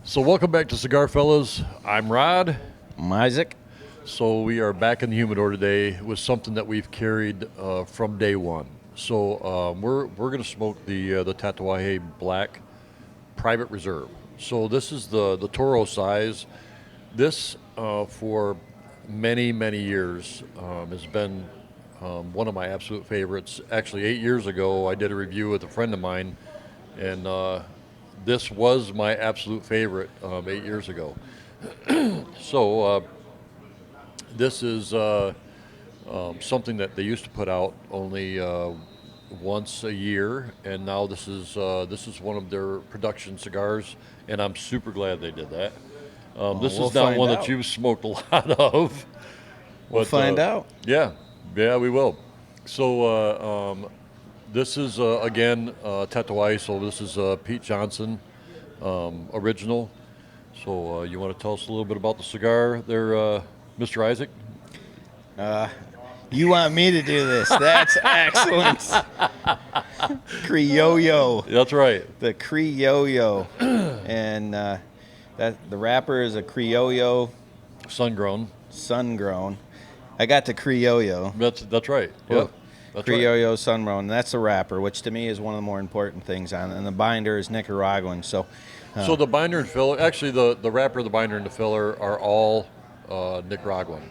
So welcome back to Cigar Fellas. I'm Rod. I'm Isaac. So we are back in the humidor today with something that we've carried from day one. So we're going to smoke the Tatuaje Black Private Reserve. So this is the Toro size. This for many years has been one of my absolute favorites. Actually, 8 years ago, I did a review with a friend of mine, and this was my absolute favorite 8 years ago. So this is something that they used to put out only once a year, and now this is one of their production cigars, and I'm super glad they did that. This we'll is not find one out. that you've smoked a lot of. We'll find out. Yeah, we will. So this is again Tatuaje. So this is Pete Johnson original. So you want to tell us a little bit about the cigar there, Mr. Isaac? You want me to do this? That's excellent. Criollo. That's right. The Criollo. And that the wrapper is a Criollo Sun-grown. sun-grown. I got the Criollo. That's right. Well, Yep. That's right. Criollo sun-grown. That's the wrapper, which to me is one of the more important things on it. And the binder is Nicaraguan. So So the binder and filler, actually the wrapper, the binder, and the filler are all Nicaraguan,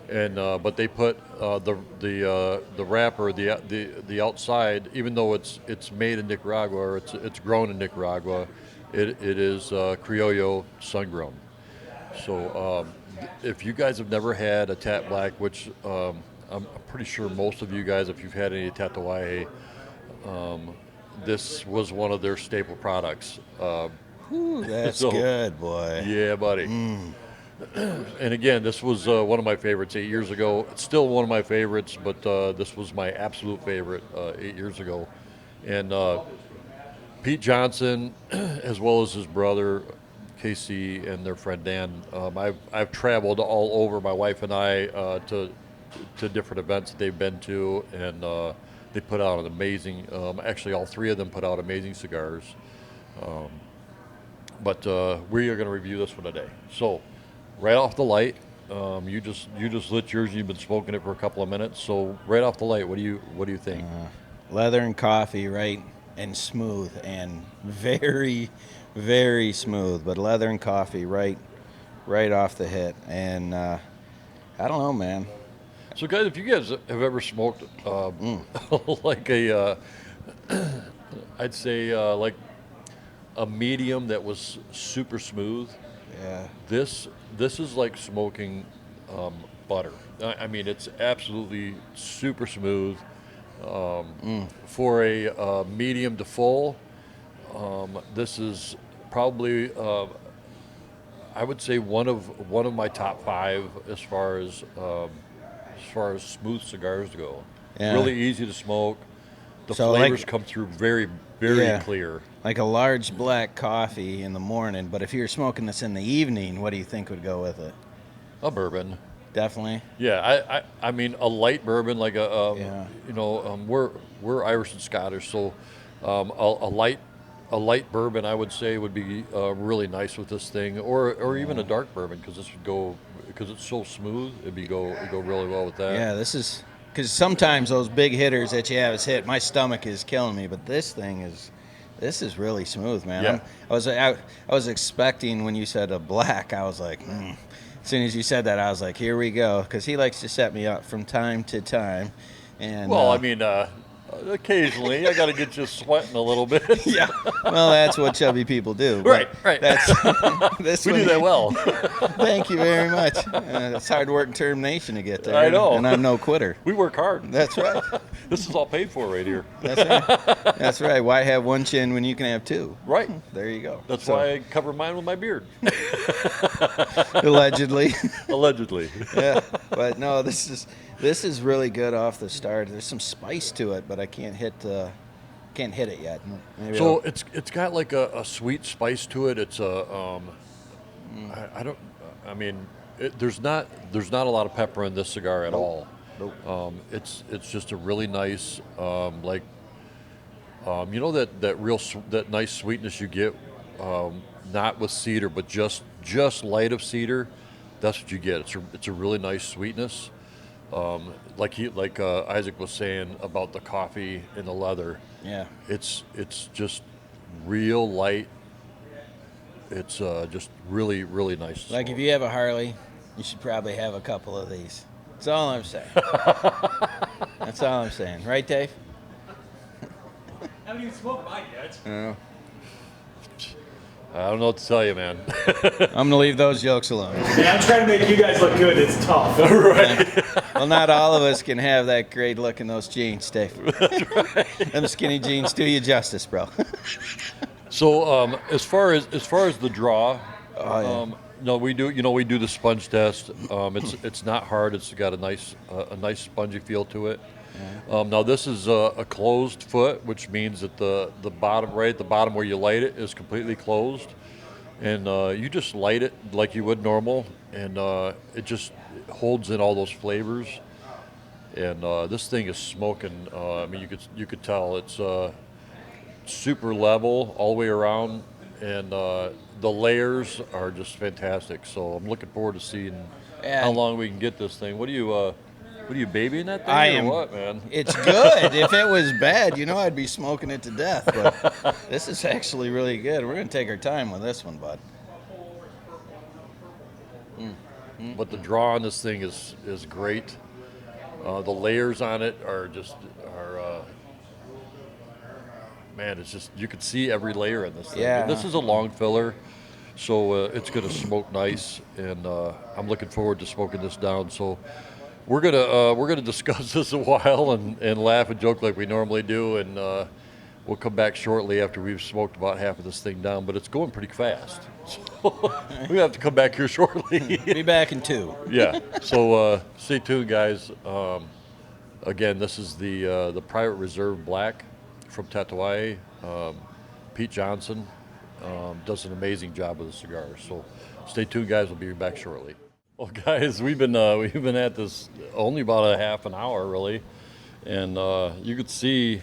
and but they put the wrapper, the outside, even though it's made in Nicaragua or it's grown in Nicaragua, it is Criollo sun-grown. So if you guys have never had a Tat Black, which I'm pretty sure most of you guys, if you've had any Tatuaje, this was one of their staple products. ooh, that's So- good, boy. Yeah, buddy. And again, this was one of my favorites 8 years ago. It's still one of my favorites, but this was my absolute favorite 8 years ago. And Pete Johnson, as well as his brother Casey and their friend Dan, I've traveled all over, my wife and I, to different events that they've been to, and they put out an amazing. Actually, all three of them put out amazing cigars. But we are going to review this one today. So, right off the light, you just lit yours. You've been smoking it for a couple of minutes. So, right off the light, what do you think? Leather and coffee, right? And smooth and very smooth. But leather and coffee, right off the hit. And I don't know, man. So, guys, if you guys have ever smoked like a, I'd say like a medium that was super smooth. Yeah. This is like smoking butter. I mean, it's absolutely super smooth. For a medium to full, this is probably I would say one of my top five as far as smooth cigars go. Yeah. Really easy to smoke. The So, flavors like- come through very Yeah. clear. Like a large black coffee in the morning, but if you're smoking this in the evening, what do you think would go with it? A bourbon. Definitely. Yeah, I mean a light bourbon, like Yeah. you know, we're Irish and Scottish, so a light bourbon I would say would be really nice with this thing, or even a dark bourbon, because this would go, because it's so smooth. It'd go really well with that. Yeah, this is because sometimes those big hitters that you have is hit. My stomach is killing me, but this is really smooth, man. Yeah. I was expecting when you said a black, I was like, As soon as you said that, I was like, here we go, because he likes to set me up from time to time. And Well, I mean, occasionally I got to get you sweating a little bit. yeah, well, that's what chubby people do. but Right. That's this We one- do that well. Thank you very much. It's hard work and determination to get there. I know. and I'm no quitter. We work hard. That's right. This is all paid for right here. That's right. That's right. Why have one chin when you can have two? Right. There you go. That's So, why I cover mine with my beard. allegedly. Allegedly. Yeah, but no, this is really good off the start. There's some spice to it, but I can't hit it yet. Maybe So I'll- it's got like a sweet spice to it. It's a I don't. I mean, there's not a lot of pepper in this cigar at all. Nope. It's just a really nice you know that nice sweetness you get not with cedar, but just light of cedar, that's what you get. It's a really nice sweetness. Like Isaac was saying about the coffee and the leather. Yeah. It's just real light. It's just really really nice. Like if you have a Harley, you should probably have a couple of these. That's all I'm saying. That's all I'm saying. Right, Dave? Haven't even smoked mine yet. No. I don't know what to tell you, man. I'm gonna leave those jokes alone. Yeah, I'm trying to make you guys look good. It's tough. Well, not all of us can have that great look in those jeans, Dave. That's right. Them skinny jeans do you justice, bro. So as far as the draw, Oh, yeah. no, we do the sponge test. It's not hard. It's got a nice spongy feel to it. Now this is a closed foot, which means that the bottom, right at the bottom where you light it, is completely closed, and you just light it like you would normal, and it just holds in all those flavors. And this thing is smoking. I mean, you could tell it's super level all the way around, and the layers are just fantastic. So I'm looking forward to seeing how long we can get this thing. What are you babying that thing? I or am. What, man? It's good. If it was bad, I'd be smoking it to death. But this is actually really good. We're gonna take our time with this one, bud. But the draw on this thing is great. The layers on it are man, it's just, you can see every layer in this thing. Yeah. And this is a long filler, so it's going to smoke nice, and I'm looking forward to smoking this down. So we're gonna discuss this a while and laugh and joke like we normally do, and we'll come back shortly after we've smoked about half of this thing down. But it's going pretty fast, so we have to come back here shortly. Be back in 2. Yeah. So stay tuned, guys. Again, this is the Private Reserve Black from Tatuaje. Pete Johnson does an amazing job with the cigar. So stay tuned, guys. We'll be back shortly. Well, guys, we've been at this only about a half an hour, really, and you could see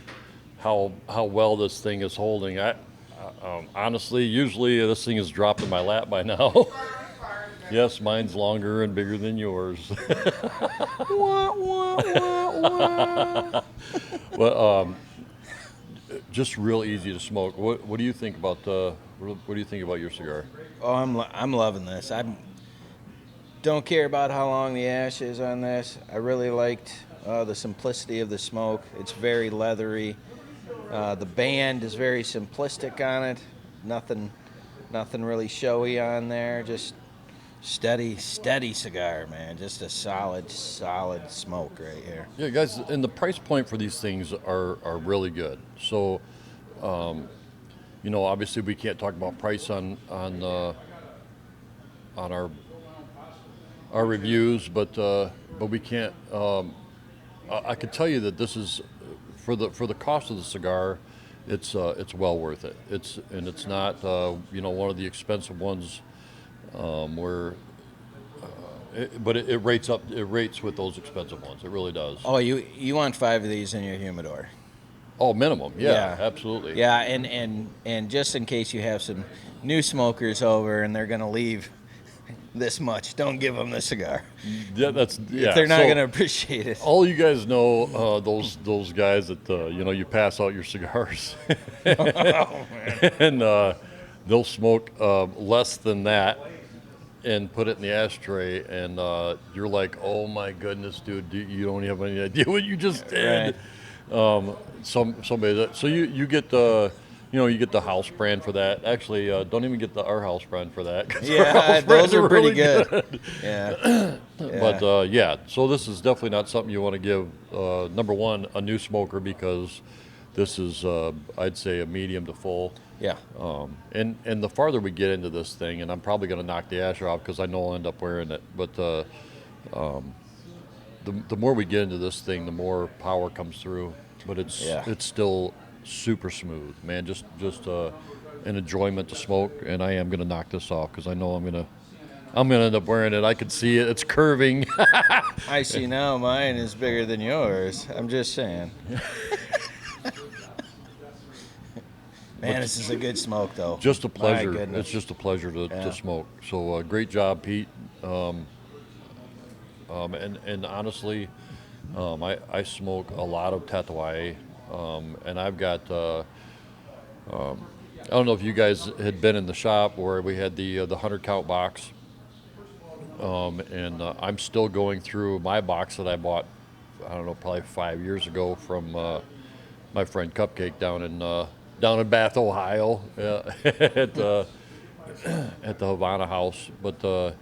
how well this thing is holding. Honestly, usually this thing is dropped in my lap by now. Yes, mine's longer and bigger than yours. Well, just real easy to smoke. What do you think about what do you think about your cigar? Oh, I'm loving this. I don't care about how long the ash is on this. I really liked the simplicity of the smoke. It's very leathery. The band is very simplistic on it. Nothing really showy on there. Just steady cigar, man. Just a solid smoke right here. Yeah, guys, and the price point for these things are really good. So, obviously we can't talk about price on our reviews, but we can't. I could tell you that this is for the cost of the cigar, it's well worth it. It's not one of the expensive ones. But it rates up. It rates with those expensive ones. It really does. Oh, you want 5 of these in your humidor? Oh, minimum. Yeah, absolutely. Yeah, and just in case you have some new smokers over and they're gonna leave this much, don't give them the cigar. Yeah, They're not gonna appreciate it. All you guys know, those guys that you pass out your cigars, Oh, man. and they'll smoke less than that and put it in the ashtray, and you're like, oh my goodness, dude, you don't have any idea what you just did. Right. Somebody that, so you get the you get the house brand for that. Actually, don't even get our house brand for that. 'Cause our Yeah, house those brands are pretty really good. Yeah. But so this is definitely not something you want to give number one, a new smoker, because this is I'd say a medium to full. Yeah. And the farther we get into this thing, and I'm probably going to knock the ash off because I know I'll end up wearing it, but the more we get into this thing, the more power comes through. But it's still super smooth, man. Just an enjoyment to smoke, and I am going to knock this off because I know I'm gonna end up wearing it. I can see it. It's curving. I see now mine is bigger than yours. I'm just saying. Man, this is a good smoke, though. Just a My pleasure. goodness. It's just a pleasure Yeah. to smoke. So great job, Pete. And honestly, I smoke a lot of Tatuaje, and I've got. I don't know if you guys had been in the shop where we had the 100 count box, and I'm still going through my box that I bought. I don't know, probably 5 years ago from my friend Cupcake down in Bath, Ohio, at the Havana House. But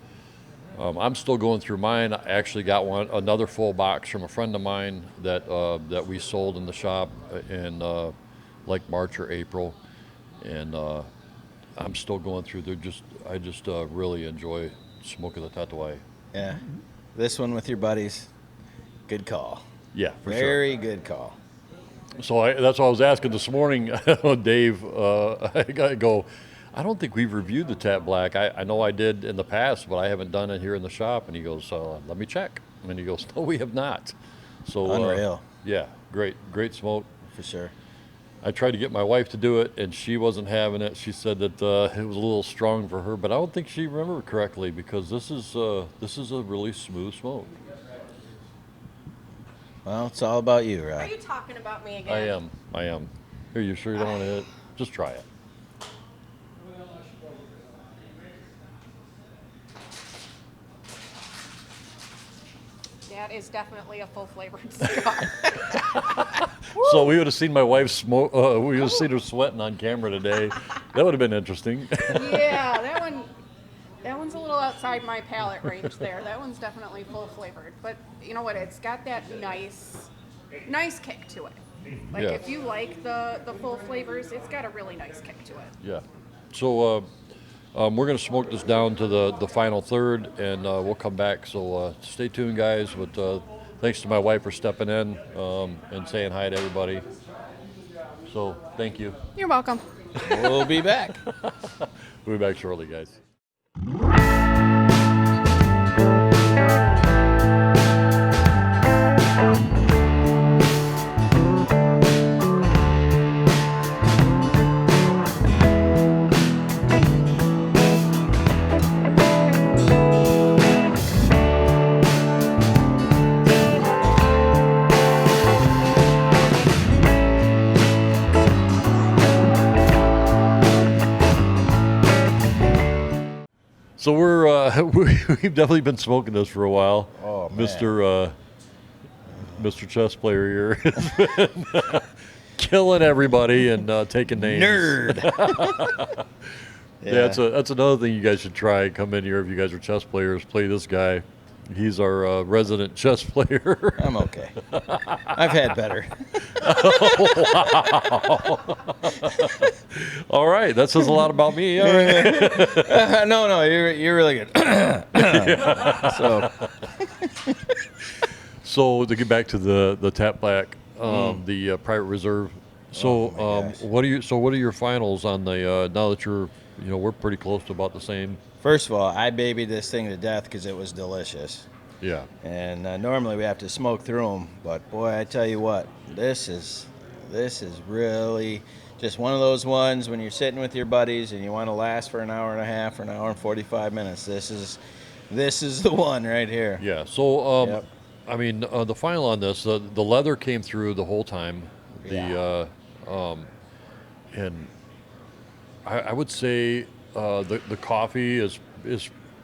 I'm still going through mine. I actually got another full box from a friend of mine that we sold in the shop in like March or April, and I'm still going through. I just really enjoy smoking the Tatuaje. Yeah. This one with your buddies, good call. Yeah, for sure. Very good call. So that's what I was asking this morning, Dave. I go, I don't think we've reviewed the Tat Black. I know I did in the past, but I haven't done it here in the shop. And he goes, let me check. And he goes, no, we have not. So Unreal. Yeah, great smoke. For sure. I tried to get my wife to do it, and she wasn't having it. She said that it was a little strong for her, but I don't think she remembered correctly because this is a really smooth smoke. Well, it's all about you, Are Rod. you talking about me again? I am. Are you sure you don't want to hit? Just try it. That is definitely a full flavored cigar. So we would have seen my wife smoke. We would have seen her sweating on camera today. That would have been interesting. Yeah, that one's a little outside my palate range there. That one's definitely full flavored. But you know what? It's got that nice kick to it. Like Yeah. if you like the full flavors, it's got a really nice kick to it. Yeah. So we're going to smoke this down to the final third, and we'll come back. So stay tuned, guys. But thanks to my wife for stepping in and saying hi to everybody. So thank you. You're welcome. We'll be back. We'll be back shortly, guys. So we've definitely been smoking this for a while. Oh, man. Mr. Chess Player here has been killing everybody and taking names. Nerd. Yeah, that's another thing you guys should try. Come in here if you guys are chess players. Play this guy. He's our resident chess player. I'm okay. I've had better. All right, that says a lot about me. All right. No, you're really good. So So to get back to the Tap Black, the private reserve. So Oh, my gosh. what are your finals on the now that we're pretty close to about the same. first of all, I babied this thing to death because it was delicious. Yeah. And normally we have to smoke through them, but boy, I tell you what, this is really just one of those ones when you're sitting with your buddies and you want to last for an hour and a half or an hour and 45 minutes. This is the one right here. Yeah. So Yep. I mean the final on this, the leather came through the whole time. Yeah. And I would say the coffee is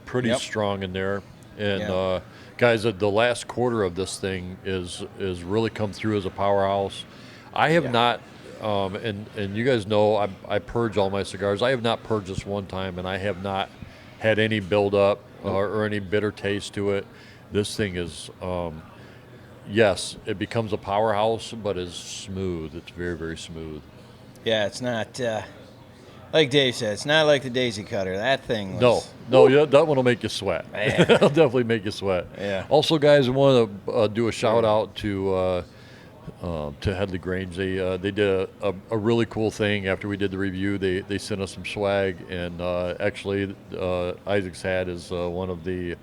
pretty Yep. strong in there. And Yeah. guys, the last quarter of this thing is really come through as a powerhouse. I have Yeah. not, and you guys know I purge all my cigars. I have not purged this one time, and I have not had any buildup or any bitter taste to it. This thing is, yes, it becomes a powerhouse, but is smooth. It's very, very smooth. Yeah, it's not like Dave said. It's not like the Daisy Cutter. That thing was. No, yeah, that one will make you sweat. Man. It'll definitely make you sweat. Yeah. Also, guys, I want to do a shout out to Headley Grange. They did a really cool thing after we did the review. They sent us some swag, and actually, Isaac's hat is one of the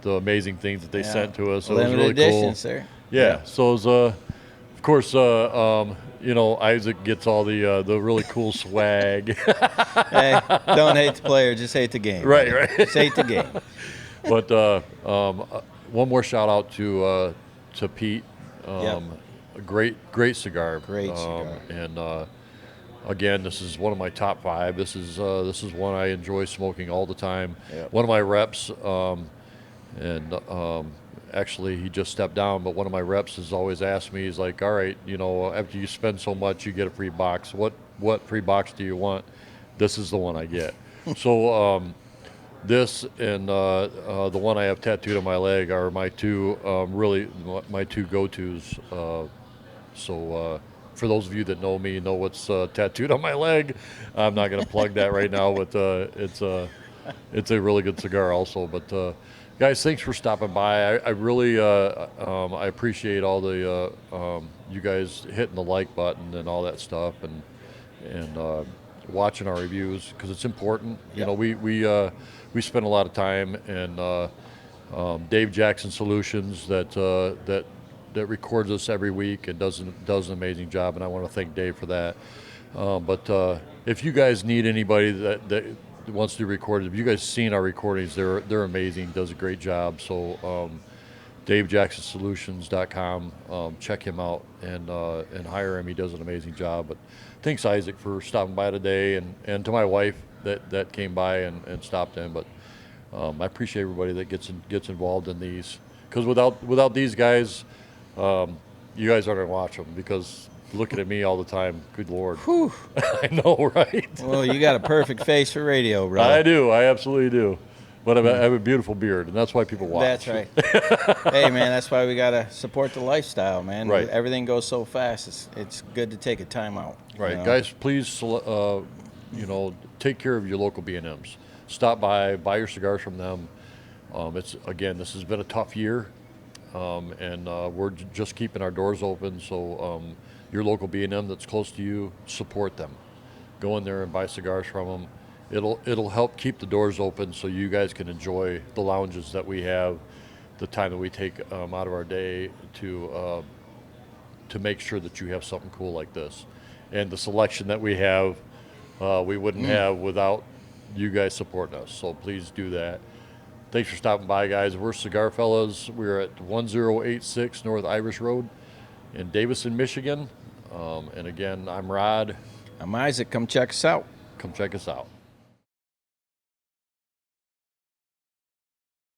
amazing things that they Yeah. sent to us. So Limited it was really edition, cool. sir. Yeah. So it was Of course, Isaac gets all the really cool swag. Hey, don't hate the player, just hate the game. Right, buddy. right. Just hate the game. But one more shout out to Pete. Yep. A great cigar. Great cigar. And again, this is one of my top 5. This is one I enjoy smoking all the time. Yep. One of my reps, actually he just stepped down, but one of my reps has always asked me, he's like, all right, after you spend so much, you get a free box. What free box do you want? This is the one I get. So this and the one I have tattooed on my leg are my two my two go-tos. So for those of you that know me, know what's tattooed on my leg. I'm not going to plug that right now, but it's a really good cigar also. But guys, thanks for stopping by. I really I appreciate all the you guys hitting the like button and all that stuff and watching our reviews because it's important. Yep. We spend a lot of time and Dave Jackson Solutions that records us every week and does an amazing job, and I want to thank Dave for that. But if you guys need anybody that wants to record it, if you guys seen our recordings, they're amazing. Does a great job. So DaveJacksonSolutions.com. Check him out and hire him. He does an amazing job. But thanks, Isaac, for stopping by today, and to my wife that came by and stopped in. But I appreciate everybody that gets involved in these because without these guys. You guys aren't going to watch them because looking at me all the time, good Lord. Whew. I know, right? Well, you got a perfect face for radio, bro. I do. I absolutely do. But I have a beautiful beard, and that's why people watch. That's right. Hey, man, that's why we got to support the lifestyle, man. Right. Everything goes so fast. It's good to take a time out. Right. Guys, please, take care of your local B&Ms. Stop by, buy your cigars from them. This has been a tough year. And we're just keeping our doors open. So your local B&M that's close to you, support them. Go in there and buy cigars from them. It'll help keep the doors open so you guys can enjoy the lounges that we have, the time that we take out of our day to make sure that you have something cool like this. And the selection that we have, we wouldn't have without you guys supporting us. So please do that. Thanks for stopping by, guys. We're Cigar Fellas. We're at 1086 North Irish Road in Davison, Michigan. And again, I'm Rod. I'm Isaac. Come check us out. Come check us out.